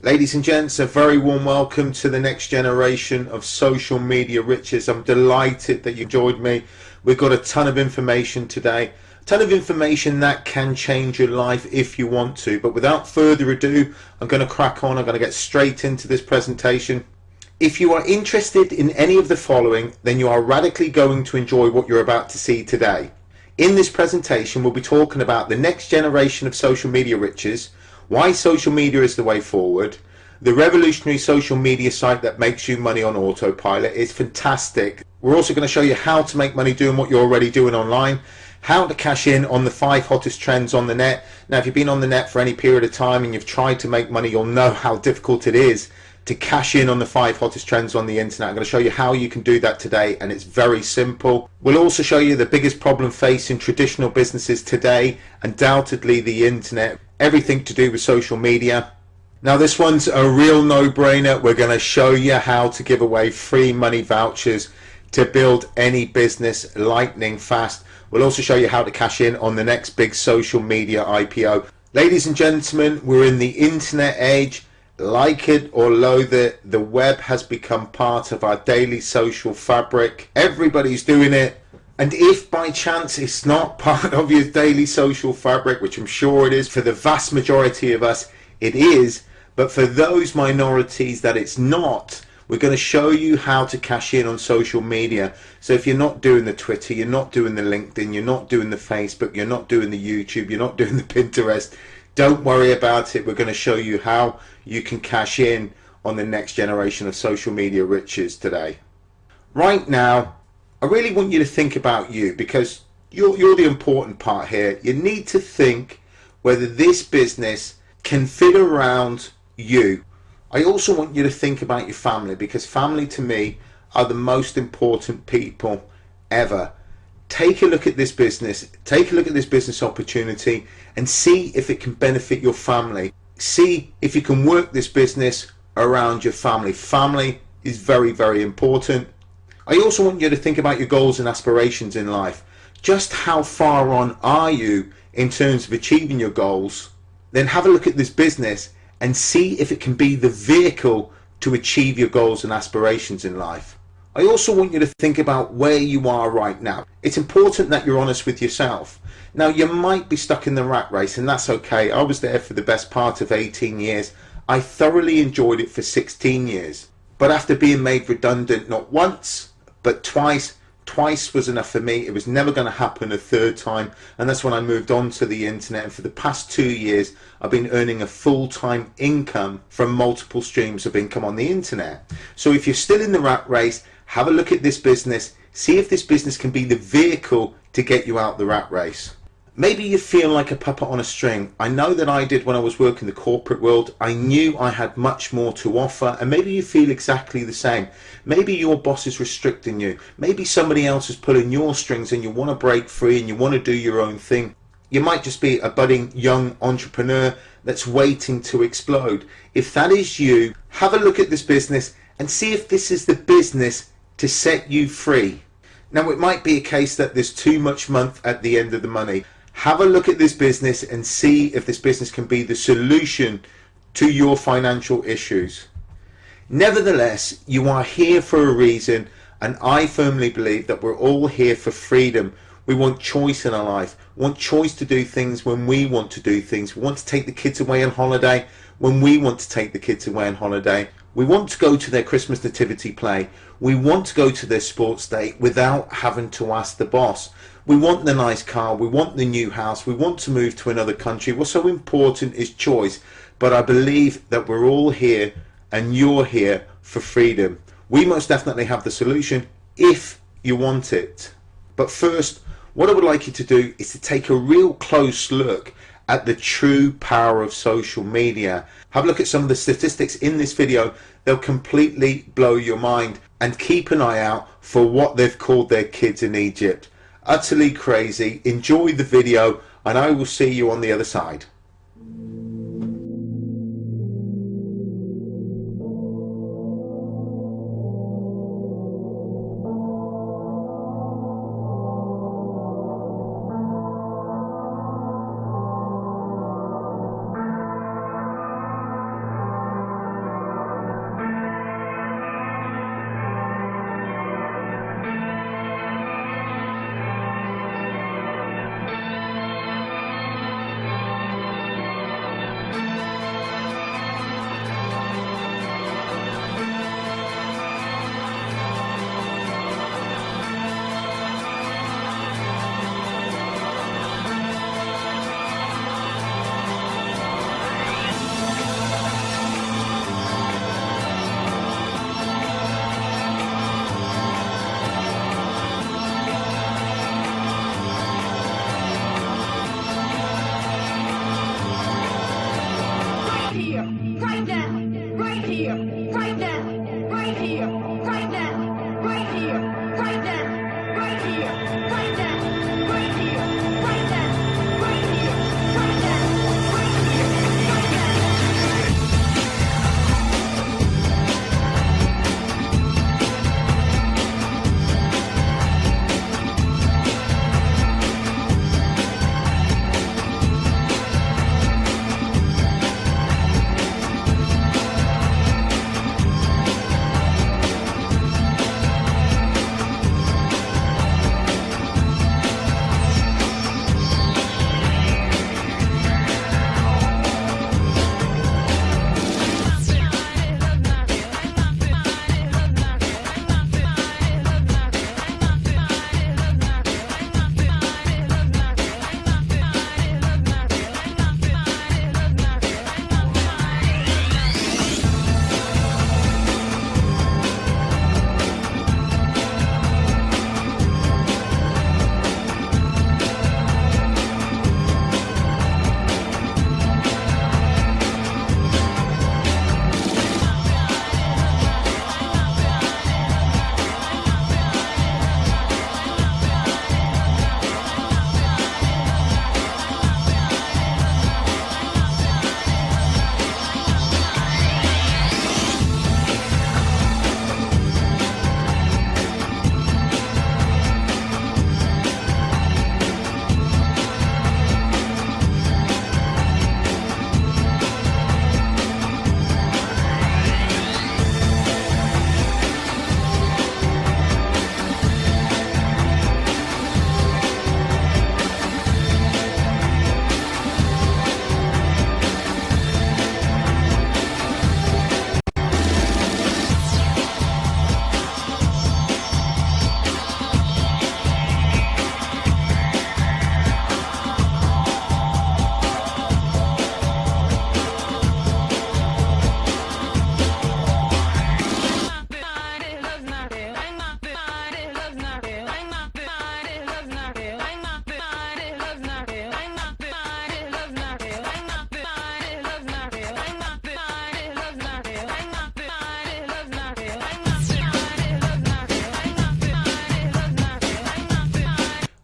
Ladies and gents, a very warm welcome to the next generation of social media riches. I'm delighted that you joined me. We've got a ton of information today, a ton of information that can change your life if you want to. But without further ado, I'm going to crack on. I'm going to get straight into this presentation. If you are interested in any of the following, then you are radically going to enjoy what you're about to see today. In this presentation, we'll be talking about the next generation of social media riches, why social media is the way forward. The revolutionary social media site that makes you money on autopilot is fantastic. We're also going to show you how to make money doing what you're already doing online, how to cash in on the 5 hottest trends on the net. Now, if you've been on the net for any period of time and you've tried to make money, you'll know how difficult it is to cash in on the 5 hottest trends on the internet. I'm going to show you how you can do that today, and it's very simple. We'll also show you the biggest problem facing traditional businesses today, undoubtedly the internet, everything to do with social media. Now, this one's a real no-brainer. We're going to show you how to give away free money vouchers to build any business lightning fast. We'll also show you how to cash in on the next big social media IPO. Ladies and gentlemen, we're in the internet age. Like it or loathe it, the web has become part of our daily social fabric. Everybody's doing it. And if by chance it's not part of your daily social fabric, which I'm sure it is for the vast majority of us, it is. But for those minorities that it's not, we're going to show you how to cash in on social media. So if you're not doing the Twitter, you're not doing the LinkedIn, you're not doing the Facebook, you're not doing the YouTube, you're not doing the Pinterest, don't worry about it. We're going to show you how you can cash in on the next generation of social media riches today. Right now, I really want you to think about you, because you're the important part here. You need to think whether this business can fit around you. I also want you to think about your family, because family to me are the most important people ever. Take a look at this business, take a look at this business opportunity and see if it can benefit your family. See if you can work this business around your family. Family is very, very important. I also want you to think about your goals and aspirations in life. Just how far on are you in terms of achieving your goals? Then have a look at this business and see if it can be the vehicle to achieve your goals and aspirations in life. I also want you to think about where you are right now. It's important that you're honest with yourself. Now, you might be stuck in the rat race, and that's okay. I was there for the best part of 18 years. I thoroughly enjoyed it for 16 years. But after being made redundant, not once, but twice was enough for me. It was never going to happen a third time, and that's when I moved on to the internet. And for the past 2 years, I've been earning a full-time income from multiple streams of income on the internet. So if you're still in the rat race, have a look at this business, see if this business can be the vehicle to get you out the rat race. Maybe you feel like a puppet on a string. I know that I did when I was working the corporate world. I knew I had much more to offer, and maybe you feel exactly the same. Maybe your boss is restricting you. Maybe somebody else is pulling your strings and you want to break free and you want to do your own thing. You might just be a budding young entrepreneur that's waiting to explode. If that is you, have a look at this business and see if this is the business to set you free. Now, it might be a case that there's too much month at the end of the money. Have a look at this business and see if this business can be the solution to your financial issues. Nevertheless, you are here for a reason, and I firmly believe that we're all here for freedom. We want choice in our life. We want choice to do things when we want to do things. We want to take the kids away on holiday when we want to take the kids away on holiday. We want to go to their Christmas nativity play. We want to go to their sports day without having to ask the boss. We want the nice car. We want the new house. We want to move to another country. What's so important is choice. But I believe that we're all here and you're here for freedom. We most definitely have the solution if you want it. But first, what I would like you to do is to take a real close look at the true power of social media. Have a look at some of the statistics in this video. They'll completely blow your mind. And keep an eye out for what they've called their kids in Egypt. Utterly crazy. Enjoy the video, and I will see you on the other side.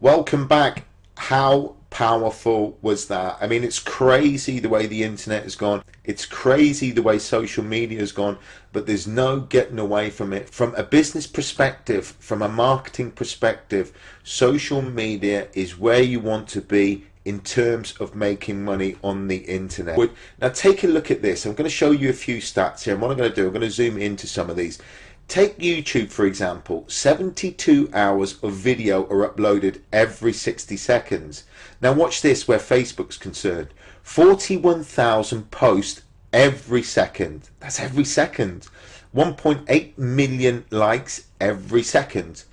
Welcome back. How powerful was that? I mean, it's crazy the way the internet has gone. It's crazy the way social media has gone, but there's no getting away from it. From a business perspective, from a marketing perspective, social media is where you want to be in terms of making money on the internet. Now take a look at this. I'm going to show you a few stats here, and what I'm going to do, I'm going to zoom into some of these. Take YouTube, for example. 72 hours of video are uploaded every 60 seconds. Now watch this where Facebook's concerned. 41,000 posts every second. That's every second. 1.8 million likes every second.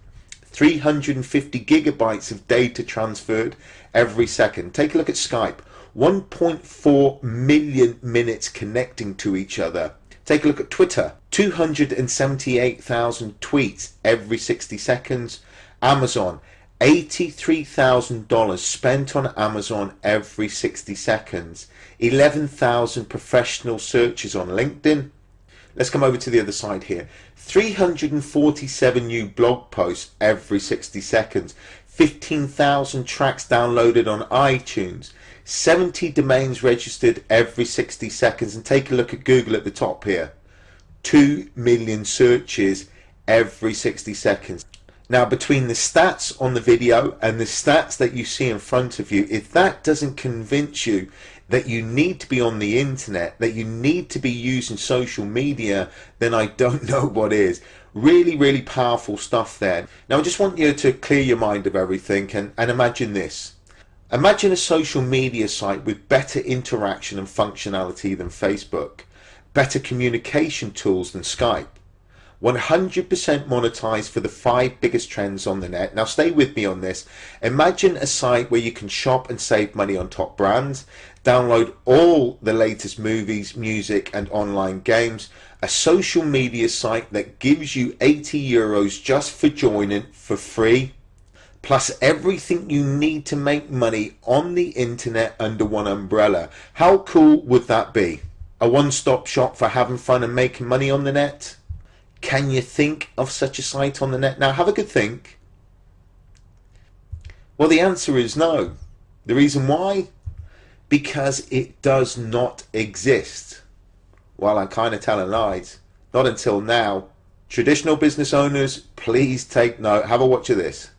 350 gigabytes of data transferred every second. Take a look at Skype. 1.4 million minutes connecting to each other. Take a look at Twitter. 278,000 tweets every 60 seconds. Amazon. $83,000 spent on Amazon every 60 seconds. 11,000 professional searches on LinkedIn. Let's come over to the other side here. 347 new blog posts every 60 seconds. 15,000 tracks downloaded on iTunes. 70 domains registered every 60 seconds. And take a look at Google at the top here. 2 million searches every 60 seconds. Now, between the stats on the video and the stats that you see in front of you, if that doesn't convince you that you need to be on the internet, that you need to be using social media, then I don't know what is. Really, really powerful stuff there. Now, I just want you to clear your mind of everything and imagine this. Imagine a social media site with better interaction and functionality than Facebook, better communication tools than Skype, 100% monetized for the 5 biggest trends on the net. Now stay with me on this. Imagine a site where you can shop and save money on top brands, download all the latest movies, music and online games, a social media site that gives you €80 just for joining for free, plus everything you need to make money on the internet under one umbrella. How cool would that be? A one-stop shop for having fun and making money on the net? Can you think of such a site on the net? Now have a good think. Well, the answer is no. The reason why? Because it does not exist. Well, I'm kind of telling lies. Not until now. Traditional business owners, please take note. Have a watch of this.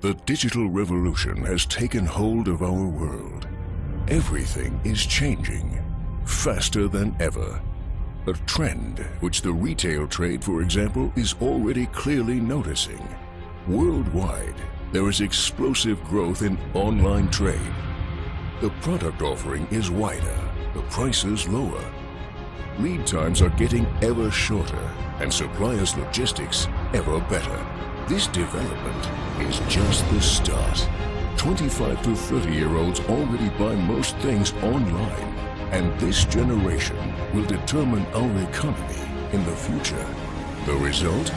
The digital revolution has taken hold of our world. Everything is changing, faster than ever. A trend which the retail trade, for example, is already clearly noticing. Worldwide, there is explosive growth in online trade. The product offering is wider, the prices lower. Lead times are getting ever shorter, and suppliers' logistics ever better. This development is just the start. 25 to 30-year-olds already buy most things online, and this generation will determine our economy in the future. The result?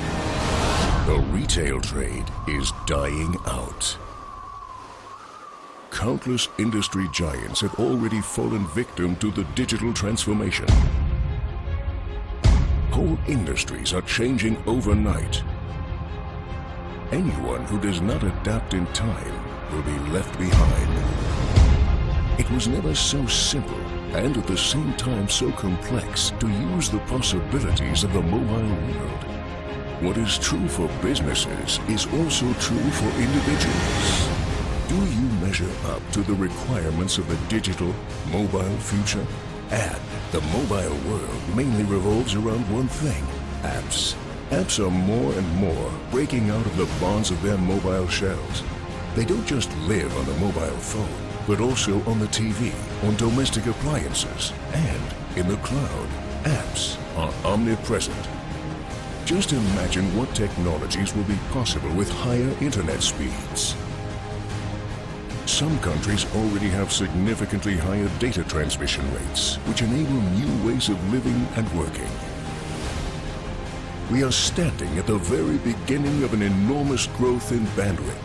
The retail trade is dying out. Countless industry giants have already fallen victim to the digital transformation. Whole industries are changing overnight. Anyone who does not adapt in time will be left behind. It was never so simple and at the same time so complex to use the possibilities of the mobile world. What is true for businesses is also true for individuals. Do you measure up to the requirements of the digital, mobile future? And the mobile world mainly revolves around one thing: apps. Apps are more and more breaking out of the bonds of their mobile shells. They don't just live on the mobile phone, but also on the TV, on domestic appliances, and in the cloud. Apps are omnipresent. Just imagine what technologies will be possible with higher internet speeds. Some countries already have significantly higher data transmission rates, which enable new ways of living and working. We are standing at the very beginning of an enormous growth in bandwidth.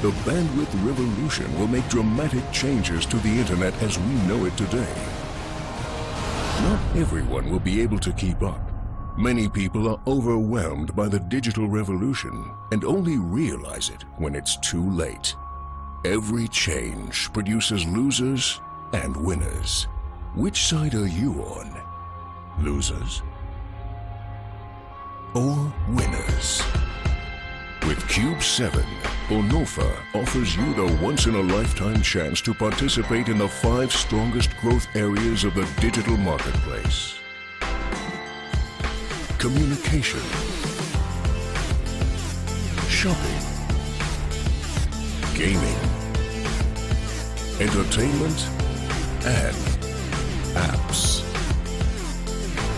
The bandwidth revolution will make dramatic changes to the internet as we know it today. Not everyone will be able to keep up. Many people are overwhelmed by the digital revolution and only realize it when it's too late. Every change produces losers and winners. Which side are you on? Losers or winners? With Cube 7, Bonofa offers you the once-in-a-lifetime chance to participate in the 5 strongest growth areas of the digital marketplace. Communication, shopping, gaming, entertainment, and apps.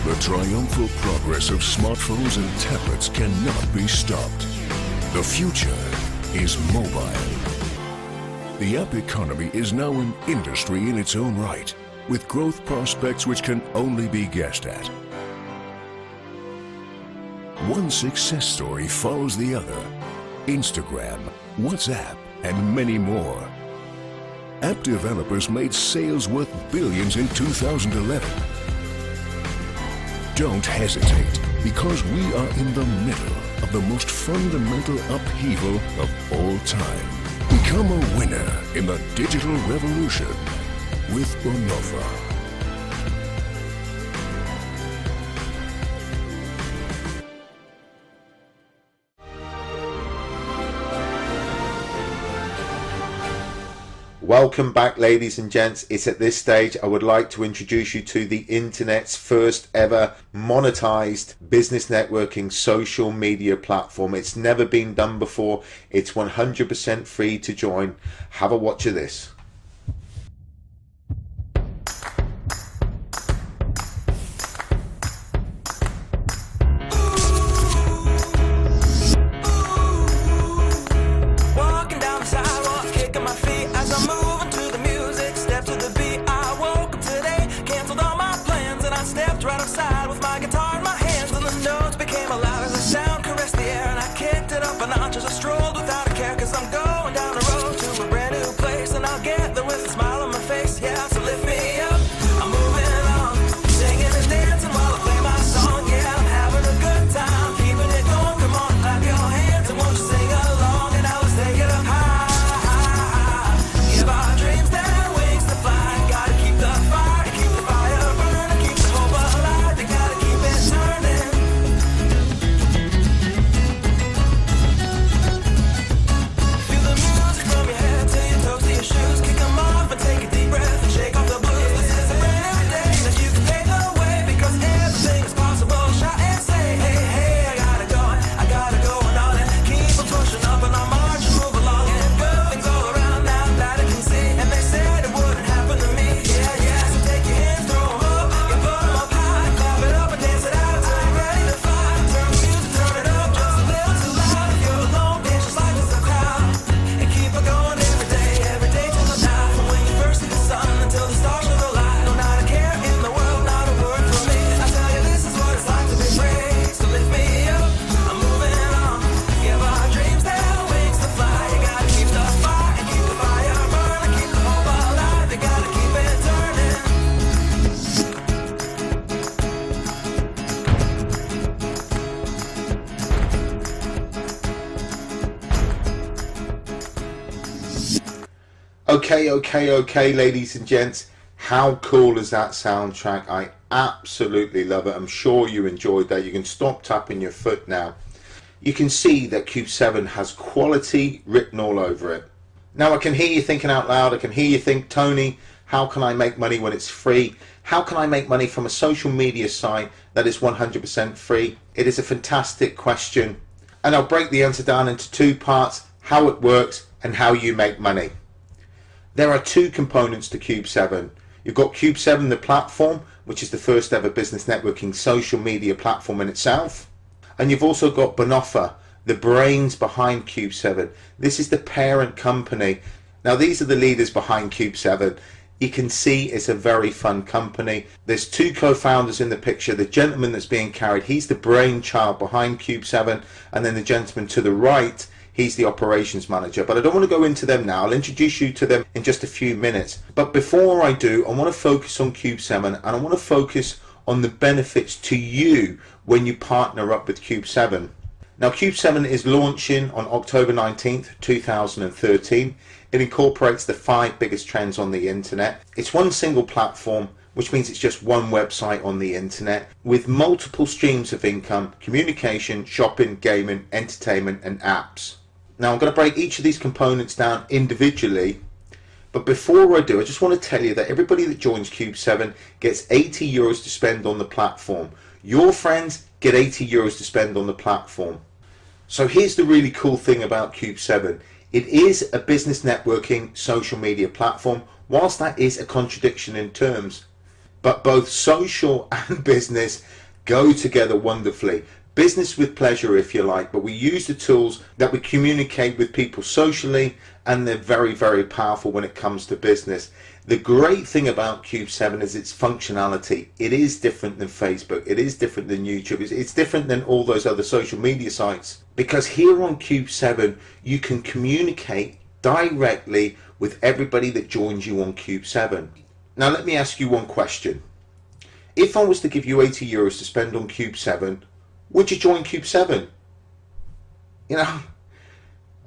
The triumphal progress of smartphones and tablets cannot be stopped. The future is mobile. The app economy is now an industry in its own right, with growth prospects which can only be guessed at. One success story follows the other. Instagram, WhatsApp, and many more. App developers made sales worth billions in 2011. Don't hesitate, because we are in the middle of the most fundamental upheaval of all time. Become a winner in the digital revolution with Bonofa. Welcome back, ladies and gents. It's at this stage I would like to introduce you to the internet's first ever monetized business networking social media platform. It's never been done before. It's 100% free to join. Have a watch of this. Okay, ladies and gents, how cool is that soundtrack? I absolutely love it. I'm sure you enjoyed that. You can stop tapping your foot now. You can see that Cube 7 has quality written all over it. Now I can hear you thinking out loud. I can hear you think, Tony, how can I make money when it's free? How can I make money from a social media site that is 100% free? It is a fantastic question, and I'll break the answer down into 2 parts: how it works and how you make money. There are 2 components to Cube 7. You've got Cube 7, the platform, which is the first ever business networking social media platform in itself. And you've also got Bonofa, the brains behind Cube 7. This is the parent company. Now these are the leaders behind Cube 7. You can see it's a very fun company. There's 2 co-founders in the picture. The gentleman that's being carried, he's the brainchild behind Cube 7. And then the gentleman to the right, He's the operations manager, but I don't want to go into them now. I'll introduce you to them in just a few minutes. But before I do, I want to focus on Cube7, and I want to focus on the benefits to you when you partner up with Cube7. Now, Cube7 is launching on October 19th, 2013. It incorporates the 5 biggest trends on the internet. It's one single platform, which means it's just one website on the internet with multiple streams of income, communication, shopping, gaming, entertainment, and apps. Now, I'm going to break each of these components down individually, but before I do, I just want to tell you that everybody that joins Cube7 gets 80 euros to spend on the platform. Your friends get 80 euros to spend on the platform. So here's the really cool thing about Cube7. It is a business networking social media platform, whilst that is a contradiction in terms. But both social and business go together wonderfully. Business with pleasure, if you like, but we use the tools that we communicate with people socially, and they're very, very powerful when it comes to business. The great thing about Cube7 is its functionality. It is different than Facebook. It is different than YouTube. It's different than all those other social media sites. Because here on Cube7, you can communicate directly with everybody that joins you on Cube7. Now, let me ask you one question. If I was to give you 80 euros to spend on Cube7, would you join Cube7? You know,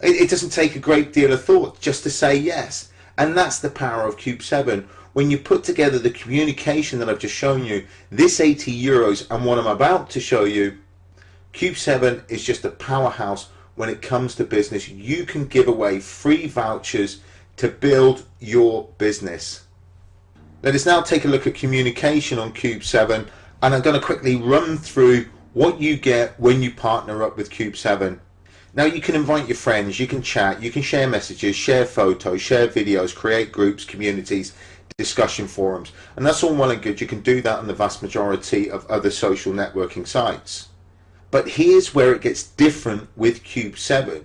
it doesn't take a great deal of thought just to say yes. And that's the power of Cube7. When you put together the communication that I've just shown you, this 80 euros and what I'm about to show you, Cube7 is just a powerhouse when it comes to business. You can give away free vouchers to build your business. Let us now take a look at communication on Cube7, and I'm going to quickly run through what you get when you partner up with Cube7. Now, you can invite your friends, you can chat, you can share messages, share photos, share videos, create groups, communities, discussion forums, and that's all well and good. You can do that on the vast majority of other social networking sites. But here's where it gets different with Cube7.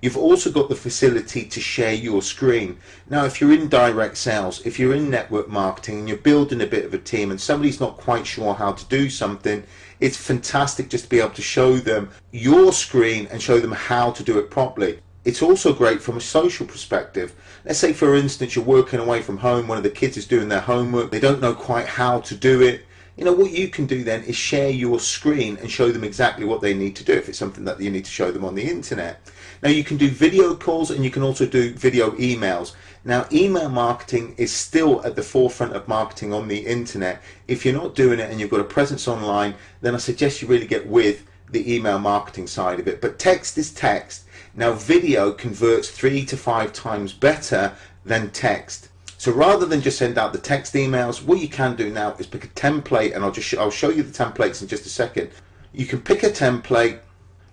You've also got the facility to share your screen. Now, if you're in direct sales, if you're in network marketing and you're building a bit of a team and somebody's not quite sure how to do something, it's fantastic just to be able to show them your screen and show them how to do it properly. It's also great from a social perspective. Let's say, for instance, you're working away from home, one of the kids is doing their homework, they don't know quite how to do it. You know, what you can do then is share your screen and show them exactly what they need to do if it's something that you need to show them on the internet. Now, you can do video calls and you can also do video emails. Now, email marketing is still at the forefront of marketing on the internet. If you're not doing it and you've got a presence online, then I suggest you really get with the email marketing side of it. But text is text. Now, video converts 3 to 5 times better than text. So rather than just send out the text emails, what you can do now is pick a template, and I'll show you the templates in just a second. You can pick a template,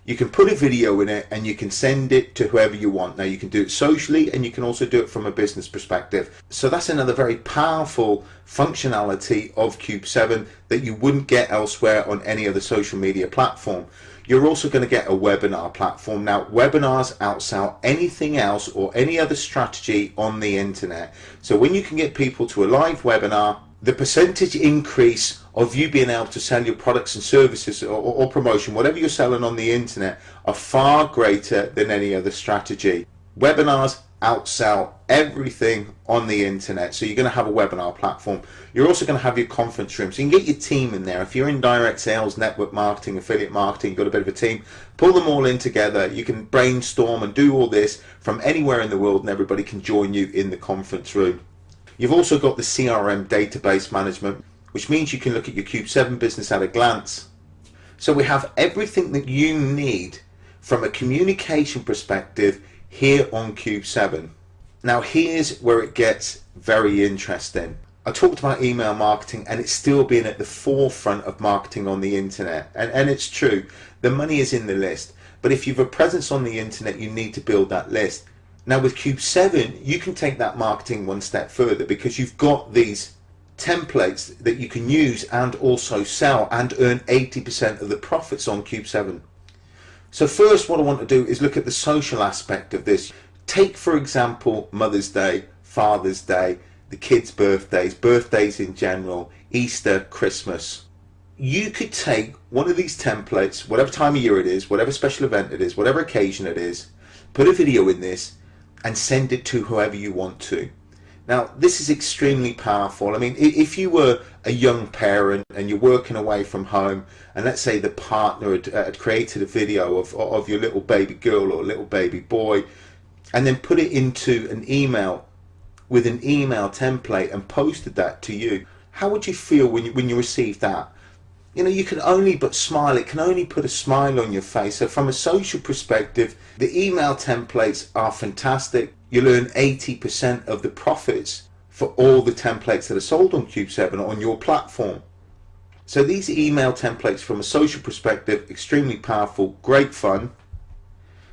you can put a video in it, and you can send it to whoever you want. Now, you can do it socially, and you can also do it from a business perspective. So that's another very powerful functionality of Cube7 that you wouldn't get elsewhere on any other social media platform. You're also going to get a webinar platform. Now, webinars outsell anything else or any other strategy on the internet. So when you can get people to a live webinar, the percentage increase of you being able to sell your products and services or promotion, whatever you're selling on the internet, are far greater than any other strategy. Webinars outsell everything on the internet. So you're going to have a webinar platform. You're also going to have your conference room. So you can get your team in there. If you're in direct sales, network marketing, affiliate marketing, you've got a bit of a team, pull them all in together. You can brainstorm and do all this from anywhere in the world, and everybody can join you in the conference room. You've also got the CRM database management, which means you can look at your Cube7 business at a glance. So we have everything that you need from a communication perspective here on Cube7. Now, here's where it gets very interesting. I talked about email marketing, and it's still being at the forefront of marketing on the internet. And it's true, the money is in the list. But if you have a presence on the internet, you need to build that list. Now, with Cube7, you can take that marketing one step further, because you've got these templates that you can use and also sell and earn 80% of the profits on Cube7. So first, what I want to do is look at the social aspect of this. Take, for example, Mother's Day, Father's Day, the kids' birthdays, birthdays in general, Easter, Christmas. You could take one of these templates, whatever time of year it is, whatever special event it is, whatever occasion it is, put a video in this, and send it to whoever you want to. Now, this is extremely powerful. I mean, if you were a young parent and you're working away from home, and let's say the partner had created a video of your little baby girl or little baby boy, and then put it into an email with an email template and posted that to you, how would you feel when you received that? You know, you can only but smile. It can only put a smile on your face. So from a social perspective, the email templates are fantastic. You'll earn 80% of the profits for all the templates that are sold on Cube 7 on your platform. So these email templates from a social perspective, extremely powerful, great fun.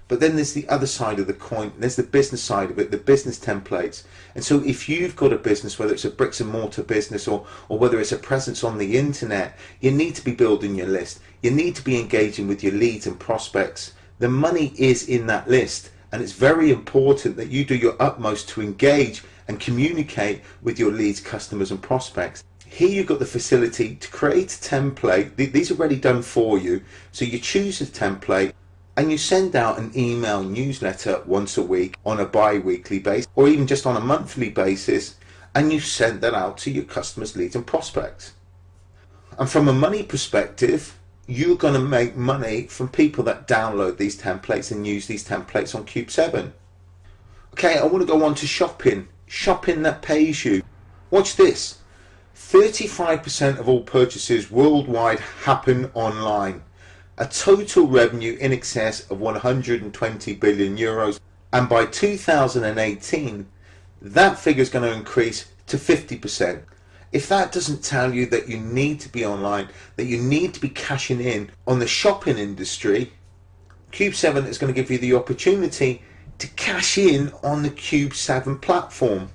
But then there's the other side of the coin. There's the business side of it, the business templates. And so if you've got a business, whether it's a bricks and mortar business or whether it's a presence on the internet, you need to be building your list. You need to be engaging with your leads and prospects. The money is in that list. And it's very important that you do your utmost to engage and communicate with your leads, customers and prospects. Here you've got the facility to create a template. These are already done for you. So you choose a template and you send out an email newsletter once a week on a bi-weekly basis, or even just on a monthly basis, and you send that out to your customers, leads and prospects. And from a money perspective, you're going to make money from people that download these templates and use these templates on Cube 7. Okay, I want to go on to shopping that pays you. Watch this. 35% of all purchases worldwide happen online. A total revenue in excess of 120 billion euros, and by 2018 that figure is going to increase to 50%. If that doesn't tell you that you need to be online, that you need to be cashing in on the shopping industry, Cube 7 is going to give you the opportunity to cash in on the Cube 7 platform.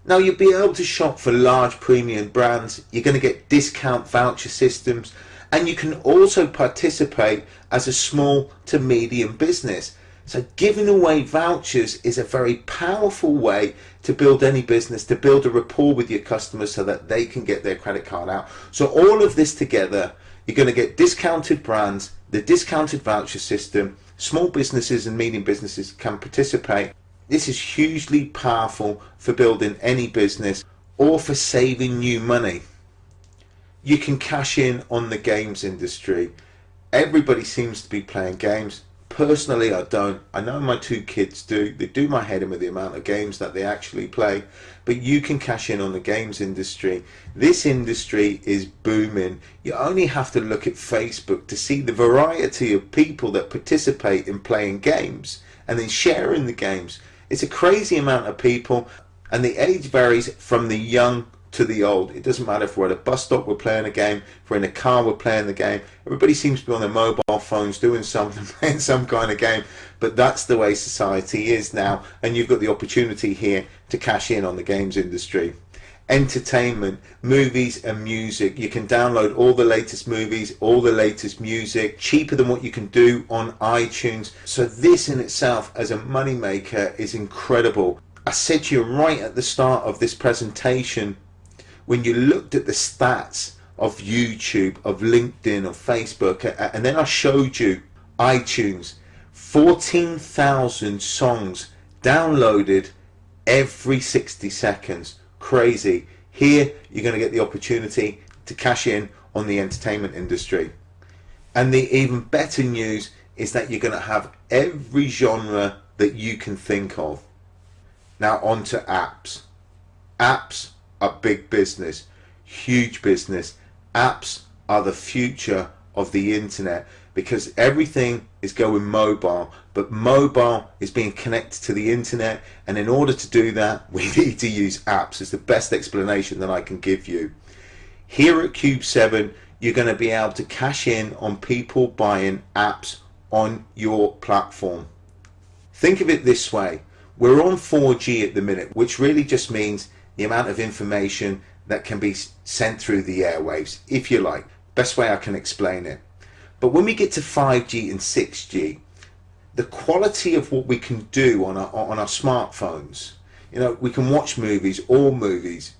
Now, you'll be able to shop for large premium brands, you're going to get discount voucher systems, and you can also participate as a small to medium business. So giving away vouchers is a very powerful way to build any business, to build a rapport with your customers so that they can get their credit card out. So all of this together, you're going to get discounted brands, the discounted voucher system, small businesses and medium businesses can participate. This is hugely powerful for building any business or for saving you money. You can cash in on the games industry. Everybody seems to be playing games. Personally, I don't. I know my two kids do. They do my head in with the amount of games that they actually play. But you can cash in on the games industry. This industry is booming. You only have to look at Facebook to see the variety of people that participate in playing games and then sharing the games. It's a crazy amount of people, and the age varies from the young to the old. It doesn't matter if we're at a bus stop, we're playing a game, if we're in a car, we're playing the game. Everybody seems to be on their mobile phones doing something, playing some kind of game, but that's the way society is now, and you've got the opportunity here to cash in on the games industry. Entertainment, movies and music. You can download all the latest movies, all the latest music, cheaper than what you can do on iTunes. So this in itself as a money maker is incredible. I said to you right at the start of this presentation, when you looked at the stats of YouTube, of LinkedIn, of Facebook, and then I showed you iTunes, 14,000 songs downloaded every 60 seconds. Crazy. Here you're going to get the opportunity to cash in on the entertainment industry. And the even better news is that you're going to have every genre that you can think of. Now on to apps. Apps are big business, huge business. Apps are the future of the internet because everything is going mobile, but mobile is being connected to the internet, and in order to do that we need to use apps. It's the best explanation that I can give you. Here at Cube 7 you're going to be able to cash in on people buying apps on your platform. Think of it this way. We're on 4G at the minute, which really just means the amount of information that can be sent through the airwaves, if you like. Best way I can explain it. But when we get to 5G and 6G, the quality of what we can do on our smartphones, we can watch movies, all movies.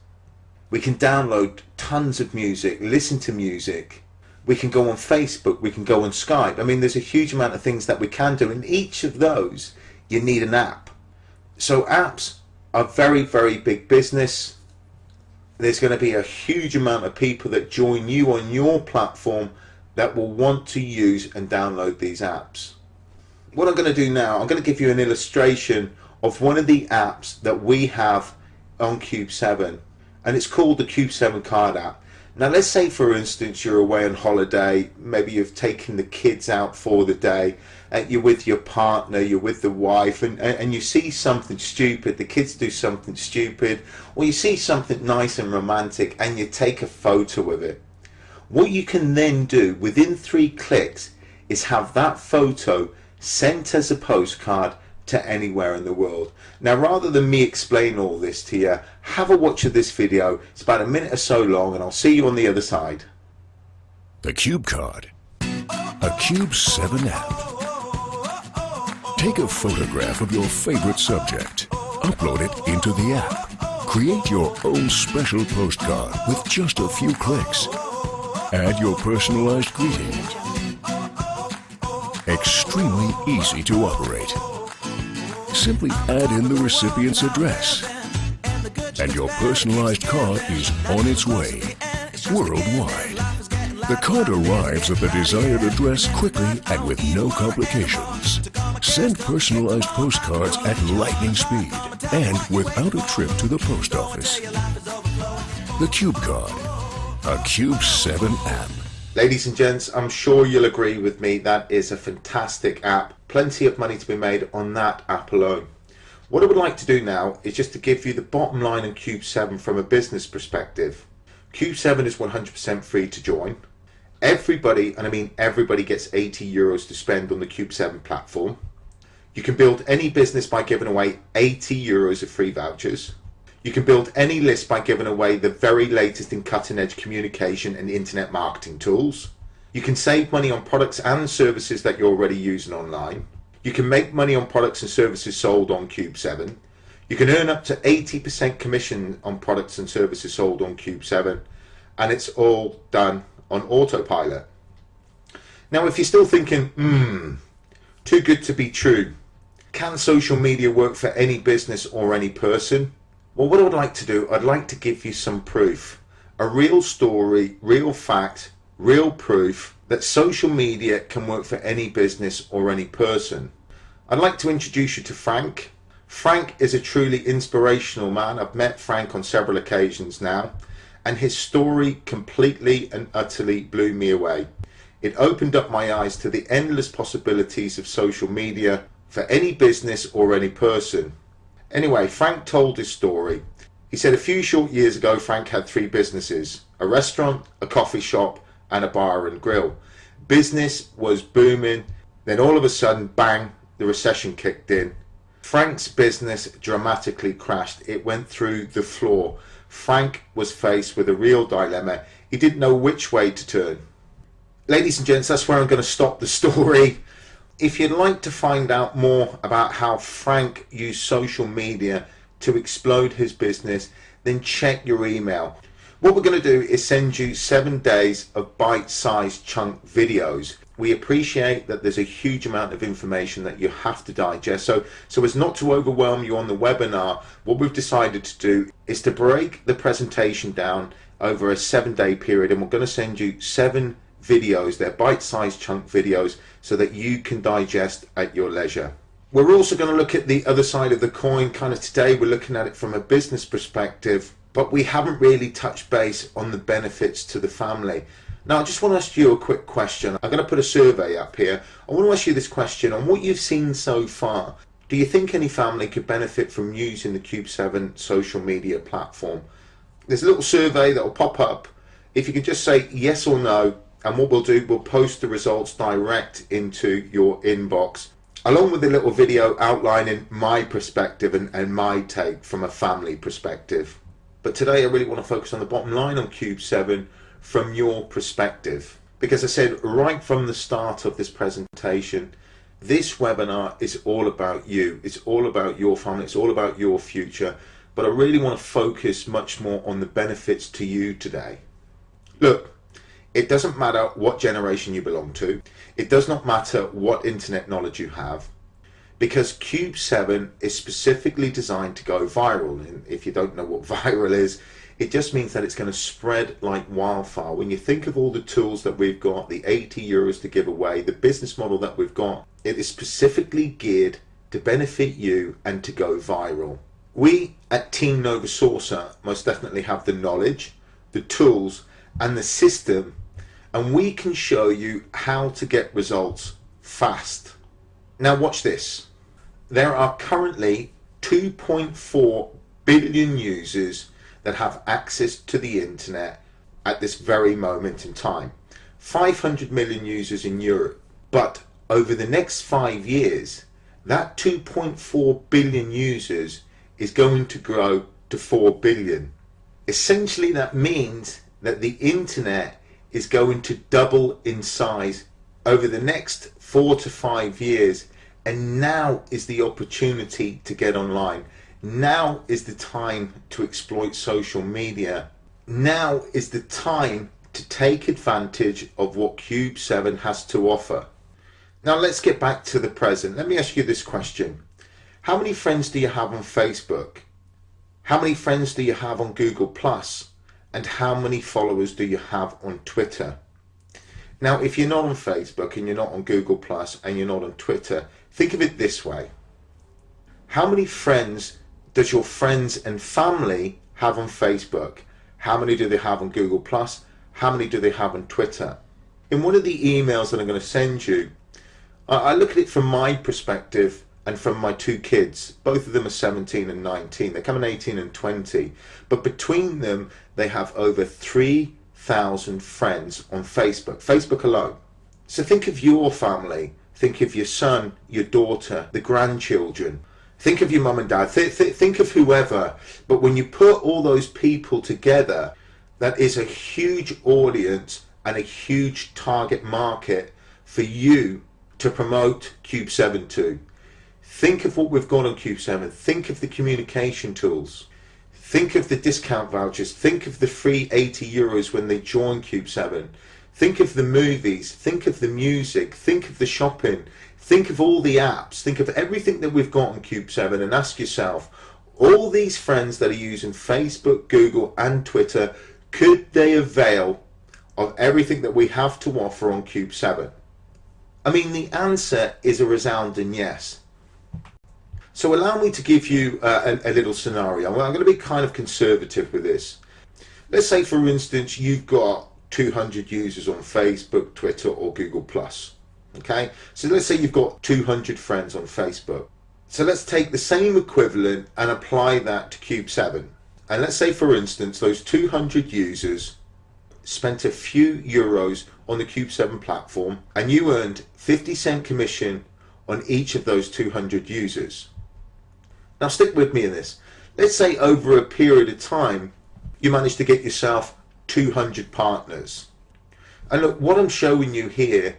We can download tons of music, listen to music. We can go on Facebook, we can go on Skype. I mean, there's a huge amount of things that we can do, and each of those you need an app. So apps are very, very big business. There's going to be a huge amount of people that join you on your platform that will want to use and download these apps. What I'm going to do now, I'm going to give you an illustration of one of the apps that we have on Cube 7, and it's called the Cube 7 card app. Now let's say for instance you're away on holiday, maybe you've taken the kids out for the day, you're with your partner, you're with the wife, and you see something stupid, the kids do something stupid, or you see something nice and romantic and you take a photo of it. What you can then do within 3 clicks is have that photo sent as a postcard to anywhere in the world. Now rather than me explain all this to you, have a watch of this video. It's about a minute or so long, and I'll see you on the other side. The Cube Card, a Cube 7 app. Take a photograph of your favorite subject, upload it into the app, create your own special postcard with just a few clicks, add your personalized greeting. Extremely easy to operate. Simply add in the recipient's address, and your personalized card is on its way, worldwide. The card arrives at the desired address quickly and with no complications. Send personalized postcards at lightning speed and without a trip to the post office. The Cube Card, a Cube 7 app. Ladies and gents, I'm sure you'll agree with me, that is a fantastic app. Plenty of money to be made on that app alone. What I would like to do now is just to give you the bottom line on Cube 7 from a business perspective. Cube 7 is 100% free to join. Everybody, and I mean everybody, gets €80 to spend on the Cube 7 platform. You can build any business by giving away €80 of free vouchers. You can build any list by giving away the very latest in cutting-edge communication and internet marketing tools. You can save money on products and services that you're already using online. You can make money on products and services sold on Cube 7. You can earn up to 80% commission on products and services sold on Cube 7. And it's all done on autopilot. Now, if you're still thinking, too good to be true, can social media work for any business or any person? Well, what I would like to do, I'd like to give you some proof, a real story, real fact, real proof that social media can work for any business or any person. I'd like to introduce you to Frank. Frank is a truly inspirational man. I've met Frank on several occasions now, and his story completely and utterly blew me away. It opened up my eyes to the endless possibilities of social media for any business or any person. Anyway, Frank told his story. He said a few short years ago, Frank had 3 businesses: a restaurant, a coffee shop, and a bar and grill. Business was booming. Then all of a sudden, bang, the recession kicked in. Frank's business dramatically crashed. It went through the floor. Frank was faced with a real dilemma. He didn't know which way to turn. Ladies and gents, that's where I'm going to stop the story. If you'd like to find out more about how Frank used social media to explode his business, then check your email. What we're going to do is send you 7 days of bite-sized chunk videos. We appreciate that there's a huge amount of information that you have to digest. So as not to overwhelm you on the webinar, what we've decided to do is to break the presentation down over a 7-day period, and we're going to send you 7 videos. They're bite-sized chunk videos so that you can digest at your leisure. We're also going to look at the other side of the coin. Kind of today we're looking at it from a business perspective, but we haven't really touched base on the benefits to the family. Now, I just want to ask you a quick question. I'm going to put a survey up here. I want to ask you this question. On what you've seen so far, do you think any family could benefit from using the Cube 7 social media platform? There's a little survey that will pop up. If you could just say yes or no, and what we'll do, we'll post the results direct into your inbox, along with a little video outlining my perspective and my take from a family perspective. But today I really want to focus on the bottom line on Cube 7 from your perspective. Because I said right from the start of this presentation, this webinar is all about you. It's all about your family. It's all about your future. But I really want to focus much more on the benefits to you today. Look, it doesn't matter what generation you belong to. It does not matter what internet knowledge you have. because Cube 7 is specifically designed to go viral. And if you don't know what viral is, it just means that it's going to spread like wildfire. When you think of all the tools that we've got, the 80 euros to give away, the business model that we've got, it is specifically geared to benefit you and to go viral. We at Team Nova Saucer most definitely have the knowledge, the tools and the system, and we can show you how to get results fast. Now watch this. There are currently 2.4 billion users that have access to the internet at this very moment in time. 500 million users in Europe. But over the next 5 years, that 2.4 billion users is going to grow to 4 billion. Essentially, that means that the internet is going to double in size over the next 4 to 5 years. And now is the opportunity to get online. Now is the time to exploit social media. Now is the time to take advantage of what Cube 7 has to offer. Now let's get back to the present. Let me ask you this question. How many friends do you have on Facebook? How many friends do you have on Google+? And how many followers do you have on Twitter? Now, if you're not on Facebook and you're not on Google+ and you're not on Twitter, think of it this way. How many friends does your friends and family have on Facebook? How many do they have on Google+? How many do they have on Twitter? In one of the emails that I'm going to send you, I look at it from my perspective and from my two kids. Both of them are 17 and 19. They're coming 18 and 20. But between them, they have over 3,000 friends on Facebook. Facebook alone. So think of your family. Think of your son, your daughter, the grandchildren. Think of your mum and dad. Think of whoever. But when you put all those people together, that is a huge audience and a huge target market for you to promote Cube 7 to. Think of what we've got on Cube 7. Think of the communication tools. Think of the discount vouchers. Think of the free 80 euros when they join Cube 7. Think of the movies. Think of the music. Think of the shopping. Think of all the apps. Think of everything that we've got on Cube 7 and ask yourself, all these friends that are using Facebook, Google and Twitter, could they avail of everything that we have to offer on Cube 7? I mean, the answer is a resounding yes. So allow me to give you a little scenario. Well, I'm going to be kind of conservative with this. Let's say, for instance, you've got 200 users on Facebook, Twitter or Google+. Okay, so let's say you've got 200 friends on Facebook. So let's take the same equivalent and apply that to Cube 7. And let's say, for instance, those 200 users spent a few euros on the Cube 7 platform and you earned 50-cent commission on each of those 200 users. Now stick with me in this. Let's say over a period of time you managed to get yourself 200 partners. And look, what I'm showing you here,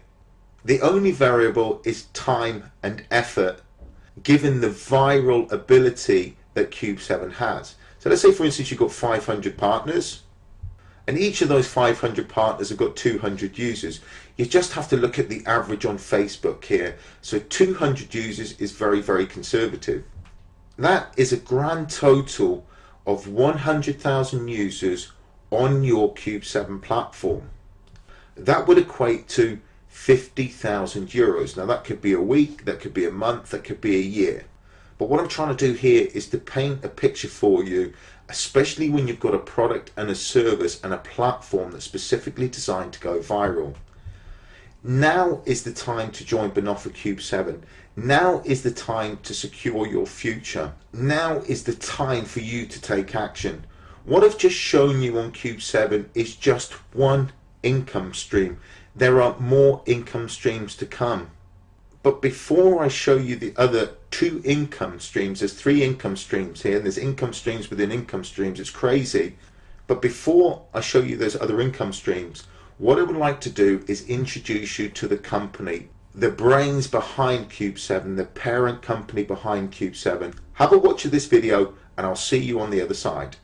the only variable is time and effort, given the viral ability that Cube 7 has. So let's say, for instance, you've got 500 partners, and each of those 500 partners have got 200 users. You just have to look at the average on Facebook here. So 200 users is very, very conservative. That is a grand total of 100,000 users on your Cube 7 platform. That would equate to 50,000 euros. Now that could be a week, that could be a month, that could be a year. But what I'm trying to do here is to paint a picture for you, especially when you've got a product and a service and a platform that's specifically designed to go viral. Now is the time to join Benofa Cube 7. Now is the time to secure your future. Now is the time for you to take action. What I've just shown you on Cube 7 is just one income stream. There are more income streams to come. But before I show you the other two income streams, there's three income streams here, and there's income streams within income streams. It's crazy. But before I show you those other income streams, what I would like to do is introduce you to the company, the brains behind Cube 7, the parent company behind Cube 7. Have a watch of this video and I'll see you on the other side.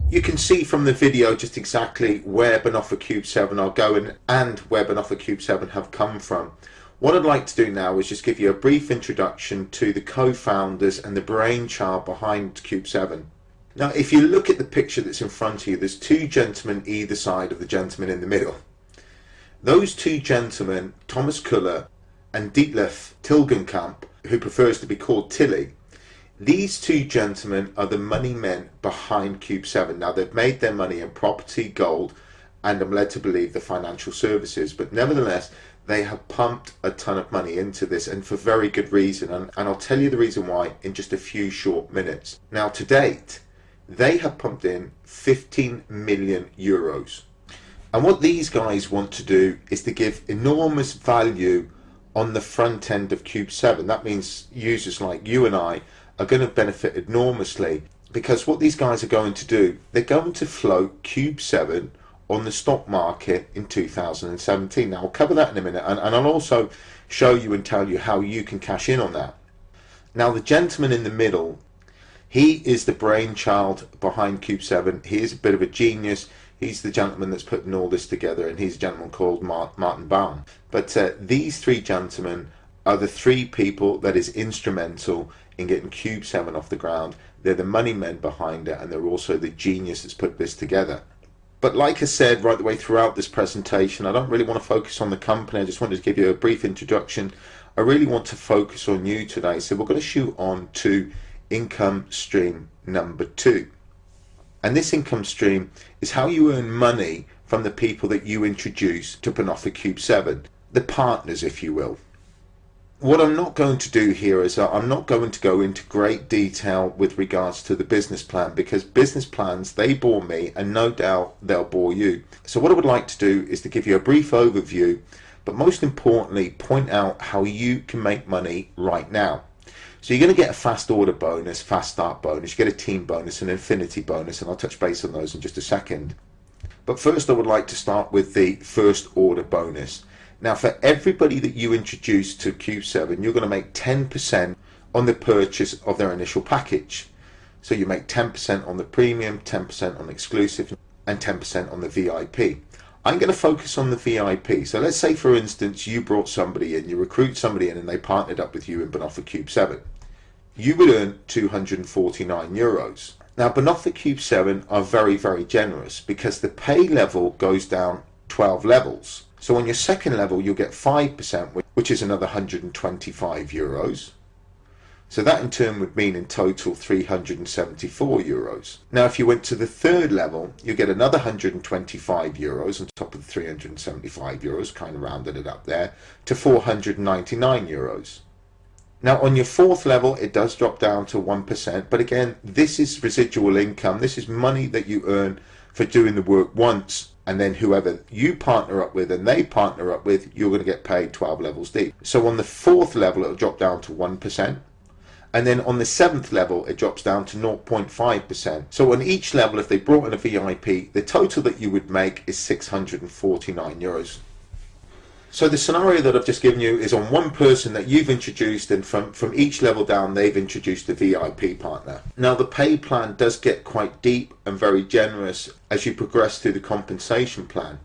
You can see from the video just exactly where Banoffee Cube 7 are going and where Banoffee Cube 7 have come from. What I'd like to do now is just give you a brief introduction to the co-founders and the brainchild behind Cube 7. Now, if you look at the picture that's in front of you, there's two gentlemen either side of the gentleman in the middle. Those two gentlemen, Thomas Kuller and Detlef Tilgenkamp, who prefers to be called Tilly, these two gentlemen are the money men behind Cube 7. Now, they've made their money in property, gold, and I'm led to believe the financial services, but nevertheless, they have pumped a ton of money into this, and for very good reason, and I'll tell you the reason why in just a few short minutes. Now, to date, they have pumped in 15 million euros. And what these guys want to do is to give enormous value on the front end of Cube 7. That means users like you and I are going to benefit enormously, because what these guys are going to do, they're going to float Cube 7 on the stock market in 2017. Now, I'll cover that in a minute, and I'll also show you and tell you how you can cash in on that. Now, the gentleman in the middle, he is the brainchild behind Cube 7. He is a bit of a genius. He's the gentleman that's putting all this together, and he's a gentleman called Martin Baum. But these three gentlemen are the three people that is instrumental in getting Cube 7 off the ground. They're the money men behind it, and they're also the genius that's put this together. But like I said right the way throughout this presentation, I don't really want to focus on the company. I just wanted to give you a brief introduction. I really want to focus on you today. So we're going to shoot on to income stream number 2. And this income stream is how you earn money from the people that you introduce to Banoffee Cube 7, the partners, if you will. What I'm not going to do here is I'm not going to go into great detail with regards to the business plan, because business plans, they bore me, and no doubt they'll bore you. So what I would like to do is to give you a brief overview, but most importantly, point out how you can make money right now. So you're going to get a fast order bonus, fast start bonus, you get a team bonus, an infinity bonus, and I'll touch base on those in just a second. But first I would like to start with the first order bonus. Now, for everybody that you introduce to Cube 7, you're going to make 10% on the purchase of their initial package. So you make 10% on the premium, 10% on exclusive, and 10% on the VIP. I'm going to focus on the VIP. So let's say, for instance, you brought somebody in, you recruit somebody in, and they partnered up with you in Banoffee Cube 7. You would earn 249 euros. Now, Banoffee Cube 7 are very, very generous, because the pay level goes down 12 levels. So on your second level, you'll get 5%, which is another 125 euros. So that in turn would mean in total 374 euros. Now, if you went to the third level, you get another 125 euros on top of the 375 euros, kind of rounded it up there, to 499 euros. Now, on your fourth level, it does drop down to 1%. But again, this is residual income. This is money that you earn for doing the work once. And then whoever you partner up with and they partner up with, you're going to get paid 12 levels deep. So on the fourth level, it'll drop down to 1%. And then on the seventh level, it drops down to 0.5%. So on each level, if they brought in a VIP, the total that you would make is 649 euros. So the scenario that I've just given you is on one person that you've introduced, and from each level down, they've introduced a VIP partner. Now, the pay plan does get quite deep and very generous as you progress through the compensation plan.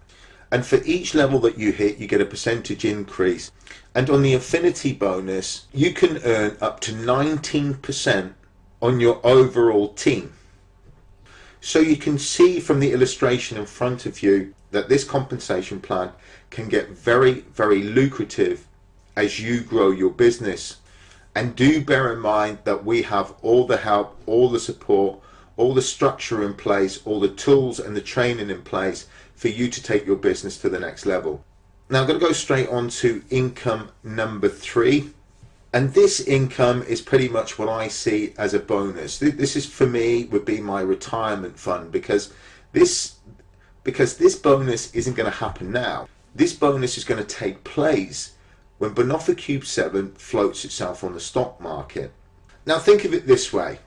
And for each level that you hit, you get a percentage increase. And on the affinity bonus, you can earn up to 19% on your overall team. So you can see from the illustration in front of you that this compensation plan can get very, very lucrative as you grow your business. And do bear in mind that we have all the help, all the support, all the structure in place, all the tools and the training in place for you to take your business to the next level. Now I'm going to go straight on to income number 3. And this income is pretty much what I see as a bonus. This is, for me, would be my retirement fund, because this bonus isn't going to happen now. This bonus is going to take place when Banoffee Cube 7 floats itself on the stock market. Now think of it this way.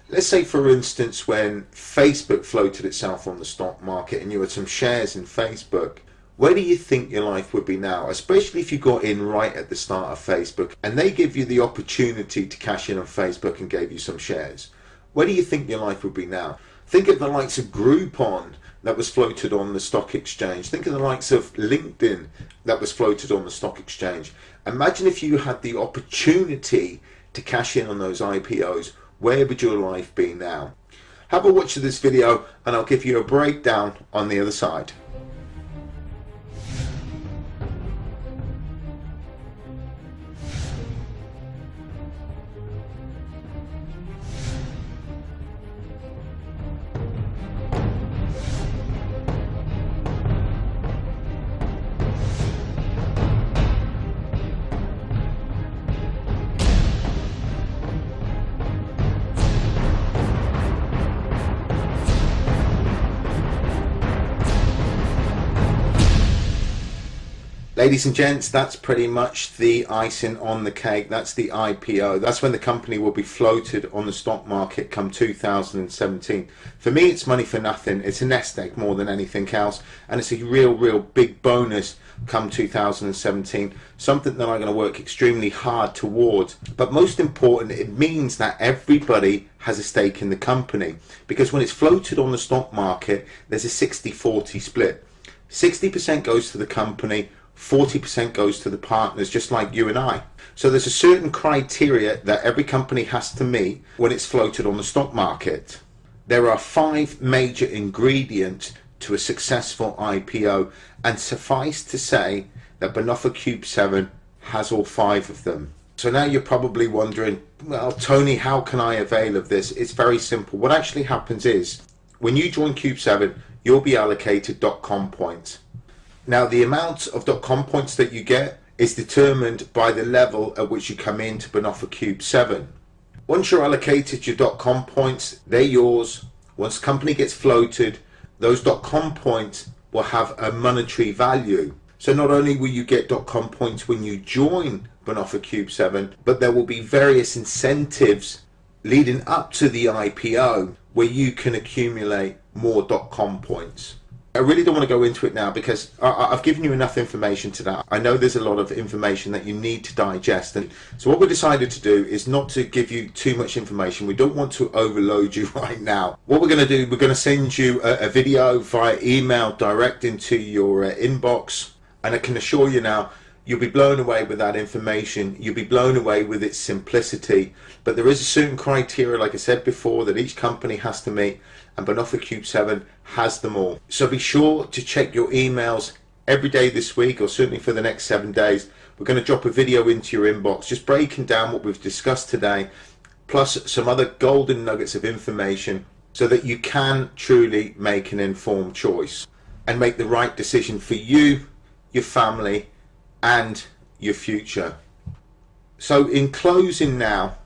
Let's say, for instance, when Facebook floated itself on the stock market and you had some shares in Facebook, where do you think your life would be now? Especially if you got in right at the start of Facebook and they give you the opportunity to cash in on Facebook and gave you some shares. Where do you think your life would be now? Think of the likes of Groupon that was floated on the stock exchange. Think of the likes of LinkedIn that was floated on the stock exchange. Imagine if you had the opportunity to cash in on those IPOs. Where would your life be now? Have a watch of this video and I'll give you a breakdown on the other side. Ladies and gents, that's pretty much the icing on the cake. That's the IPO. That's when the company will be floated on the stock market come 2017. For me, it's money for nothing. It's a nest egg more than anything else. And it's a real big bonus come 2017. Something that I'm going to work extremely hard towards. But most important, it means that everybody has a stake in the company. Because when it's floated on the stock market, there's a 60-40 split. 60% goes to the company, 40% goes to the partners, just like you and I. So there's a certain criteria that every company has to meet when it's floated on the stock market. There are 5 major ingredients to a successful IPO, and suffice to say that Benofa Cube 7 has all 5 of them. So now you're probably wondering, well, Tony, how can I avail of this? It's very simple. What actually happens is, when you join Cube 7, you'll be allocated .com points. Now, the amount of .com points that you get is determined by the level at which you come into Benofa Cube 7. Once you're allocated your .com points, they're yours. Once the company gets floated, those .com points will have a monetary value. So not only will you get .com points when you join Benofa Cube 7, but there will be various incentives leading up to the IPO where you can accumulate more .com points. I really don't want to go into it now because I've given you enough information today. I know there's a lot of information that you need to digest, and so what we decided to do is not to give you too much information. We don't want to overload you right now. What we're going to do, we're going to send you a video via email direct into your inbox, and I can assure you now, you'll be blown away with that information. You'll be blown away with its simplicity. But there is a certain criteria, like I said before, that each company has to meet, and Benofa Cube 7 has them all. So be sure to check your emails every day this week, or certainly for the next 7 days. We're going to drop a video into your inbox, just breaking down what we've discussed today, plus some other golden nuggets of information, so that you can truly make an informed choice and make the right decision for you, your family, and your future. So in closing now,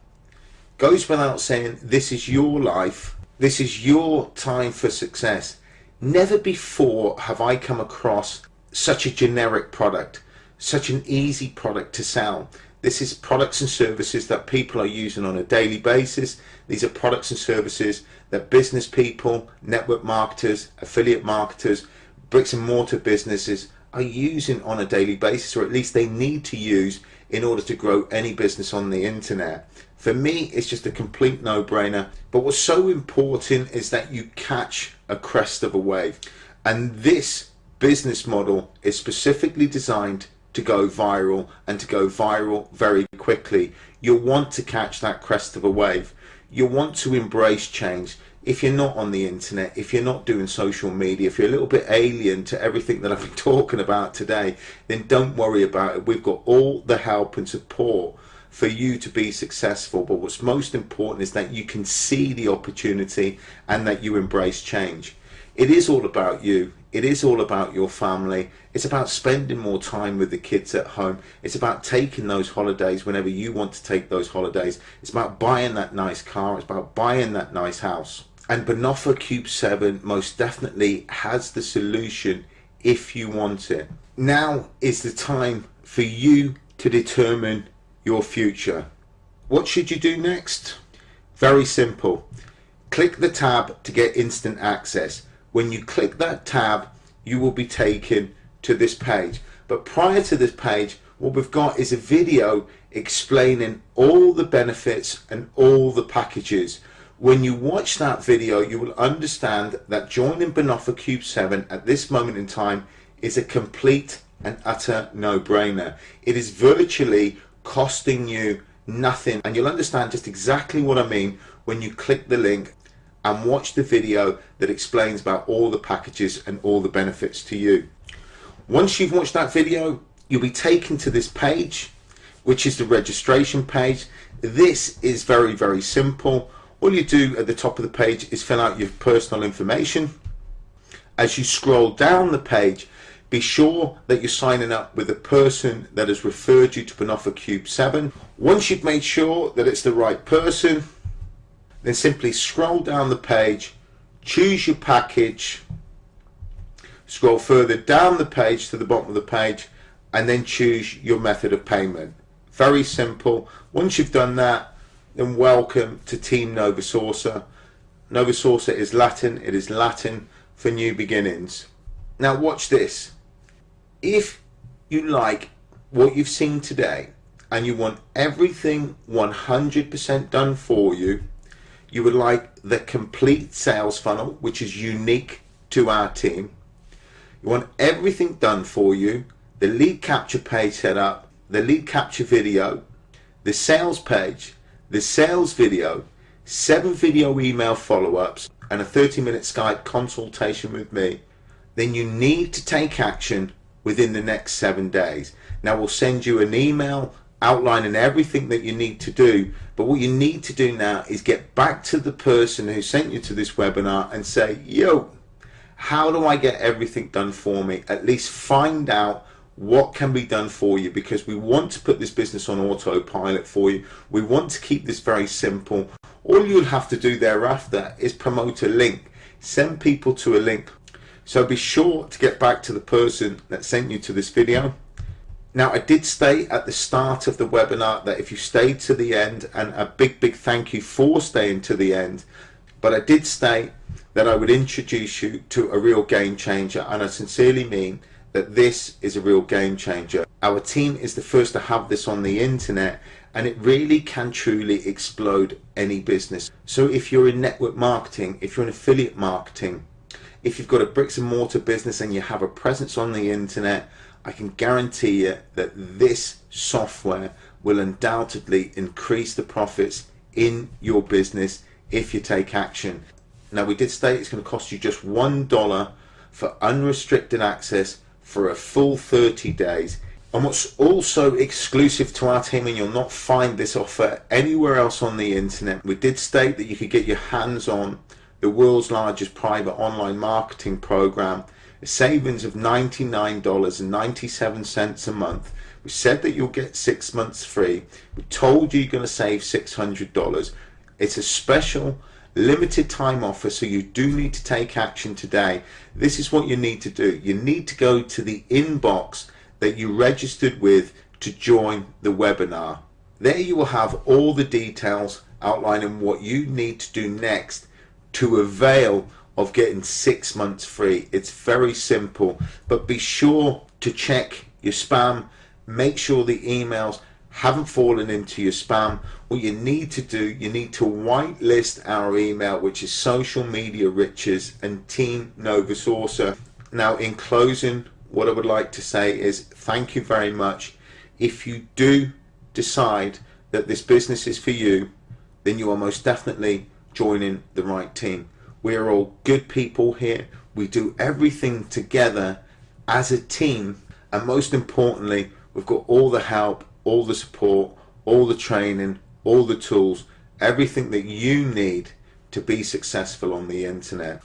goes without saying, this is your life, this is your time for success. Never before have I come across such a generic product, such an easy product to sell. This is products and services that people are using on a daily basis. These are products and services that business people, network marketers, affiliate marketers, bricks and mortar businesses are using on a daily basis, or at least they need to use in order to grow any business on the internet. For me, it's just a complete no-brainer. But what's so important is that you catch a crest of a wave. And this business model is specifically designed to go viral, and to go viral very quickly. You'll want to catch that crest of a wave. You'll want to embrace change. If you're not on the internet, if you're not doing social media, if you're a little bit alien to everything that I've been talking about today, then don't worry about it. We've got all the help and support for you to be successful. But what's most important is that you can see the opportunity and that you embrace change. It is all about you. It is all about your family. It's about spending more time with the kids at home. It's about taking those holidays whenever you want to take those holidays. It's about buying that nice car. It's about buying that nice house. And Benofa Cube 7 most definitely has the solution if you want it. Now is the time for you to determine your future. What should you do next? Very simple. Click the tab to get instant access. When you click that tab, you will be taken to this page. But prior to this page, what we've got is a video explaining all the benefits and all the packages. When you watch that video, you will understand that joining Banoffee Cube 7 at this moment in time is a complete and utter no-brainer. It is virtually costing you nothing, and you'll understand just exactly what I mean when you click the link and watch the video that explains about all the packages and all the benefits to you. Once you've watched that video, you'll be taken to this page, which is the registration page. This is very, very simple. All you do at the top of the page is fill out your personal information. As you scroll down the page, be sure that you're signing up with the person that has referred you to Banoffee Cube 7. Once you've made sure that it's the right person, then simply scroll down the page, choose your package, scroll further down the page to the bottom of the page, and then choose your method of payment. Very simple. Once you've done that, then welcome to Team Nova Sorsa. Nova Sorsa is Latin. It is Latin for new beginnings. Now watch this. If you like what you've seen today and you want everything 100% done for you, you would like the complete sales funnel, which is unique to our team. You want everything done for you, the lead capture page set up, the lead capture video, the sales page, the sales video, 7 video email follow-ups, and a 30-minute Skype consultation with me, then you need to take action within the next 7 days. Now we'll send you an email outlining everything that you need to do, but what you need to do now is get back to the person who sent you to this webinar and say, yo, how do I get everything done for me? At least find out what can be done for you, because we want to put this business on autopilot for you. We want to keep this very simple. All you'll have to do thereafter is promote a link, send people to a link. So be sure to get back to the person that sent you to this video. Now, I did state at the start of the webinar that if you stayed to the end, and a big thank you for staying to the end, but I did state that I would introduce you to a real game changer, and I sincerely mean that this is a real game changer. Our team is the first to have this on the internet, and it really can truly explode any business. So if you're in network marketing, if you're in affiliate marketing, if you've got a bricks and mortar business and you have a presence on the internet, I can guarantee you that this software will undoubtedly increase the profits in your business if you take action. Now, we did state it's going to cost you just $1 for unrestricted access for a full 30 days. And what's also exclusive to our team, and you'll not find this offer anywhere else on the internet, we did state that you could get your hands on the world's largest private online marketing program, a savings of $99.97 a month. We said that you'll get 6 months free. We told you you're going to save $600. It's a special limited time offer, so you do need to take action today. This is what you need to do. You need to go to the inbox that you registered with to join the webinar. There you will have all the details outlining what you need to do next to avail of getting 6 months free. It's very simple, but be sure to check your spam. Make sure the emails haven't fallen into your spam. What you need to do, you need to whitelist our email, which is Social Media Riches and Team Nova Sorsa. Now, in closing, what I would like to say is thank you very much. If you do decide that this business is for you, then you are most definitely joining the right team. We are all good people here. We do everything together as a team, and most importantly, we've got all the help, all the support, all the training, all the tools, everything that you need to be successful on the internet.